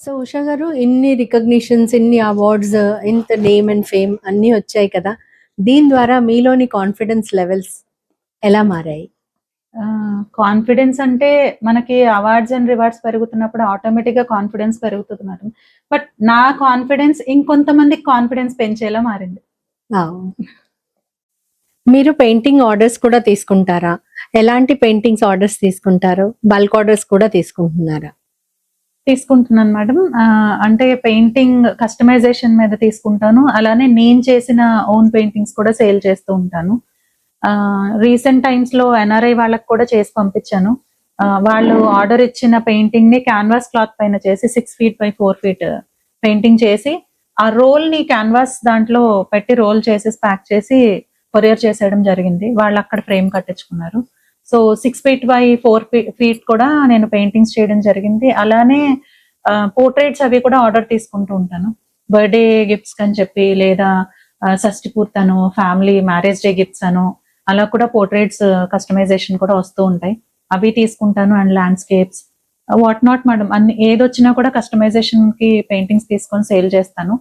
So Usha గారు, ఇన్ని recognitions, ఇన్ని అవార్డ్స్, ఇంత నేమ్ అండ్ ఫేమ్ అన్నీ వచ్చాయి కదా! దీని ద్వారా మీలోని కాన్ఫిడెన్స్ లెవెల్స్ ఎలా మారాయి? కాన్ఫిడెన్స్ అంటే మనకి అవార్డ్స్ అండ్ రివార్డ్స్ పెరుగుతున్నప్పుడు ఆటోమేటిక్‌గా కాన్ఫిడెన్స్ పెరుగుతది మేడం. బట్ నా కాన్ఫిడెన్స్ ఇంకొంతమందికి కాన్ఫిడెన్స్ పెంచేలా మారింది. వావ్! మీరు పెయింటింగ్ ఆర్డర్స్ కూడా తీసుకుంటారా? ఎలాంటి పెయింటింగ్స్ ఆర్డర్స్ తీసుకుంటారు? బల్క్ ఆర్డర్స్ కూడా తీసుకుంటున్నారా? తీసుకుంటున్నాను మేడం. అంటే పెయింటింగ్ కస్టమైజేషన్ మీద తీసుకుంటాను. అలానే నేను చేసిన ఓన్ పెయింటింగ్స్ కూడా సేల్ చేస్తూ ఉంటాను. రీసెంట్ టైమ్స్‌లో ఎన్ఆర్ఐ వాళ్ళకి కూడా చేసి పంపించాను. వాళ్ళు ఆర్డర్ ఇచ్చిన పెయింటింగ్‌ని క్యాన్వాస్ క్లాత్ పైన చేసి 6 ఫీట్ బై 4 ఫీట్ పెయింటింగ్ చేసి, ఆ రోల్‌ని క్యాన్వాస్ దాంట్లో పెట్టి రోల్ చేసేసి ప్యాక్ చేసి కొరియర్ చేసేయడం జరిగింది. వాళ్ళక్కడ ఫ్రేమ్ కట్టించుకున్నారు. సో 6 ఫీట్ బై 4 ఫీట్ కూడా నేను పెయింటింగ్స్ చేయడం జరిగింది. అలానే పోర్ట్రేట్స్ అవి కూడా ఆర్డర్ తీసుకుంటూ ఉంటాను. బర్త్‌డే గిఫ్ట్స్ అని చెప్పి లేదా షష్ఠి పూర్తనో, ఫ్యామిలీ మ్యారేజ్ డే గిఫ్ట్స్ అనో అలా కూడా పోర్ట్రేట్స్ కస్టమైజేషన్ కూడా వస్తూ ఉంటాయి. అవి తీసుకుంటాను. And landscapes what not madam, అన్ని ఏదొచ్చినా కూడా కస్టమైజేషన్‌కి పెయింటింగ్స్ తీసుకొని సేల్ చేస్తాను.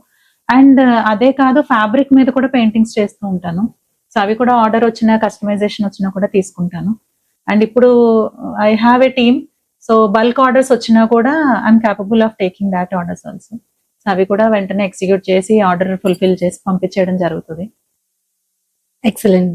అండ్ అదే కాదు, ఫ్యాబ్రిక్ మీద కూడా పెయింటింగ్స్ చేస్తూ ఉంటాను. సో అవి కూడా ఆర్డర్ వచ్చినా, కస్టమైజేషన్ వచ్చినా కూడా తీసుకుంటాను. అండ్ ఇప్పుడు I have a team. So bulk orders వచ్చినా కూడా I'm capable of taking that orders also. So అవి కూడా వెంటనే ఎగ్జిక్యూట్ చేసి ఆర్డర్ ఫుల్ఫిల్ చేసి పంపించేయడం జరుగుతుంది. ఎక్సలెంట్.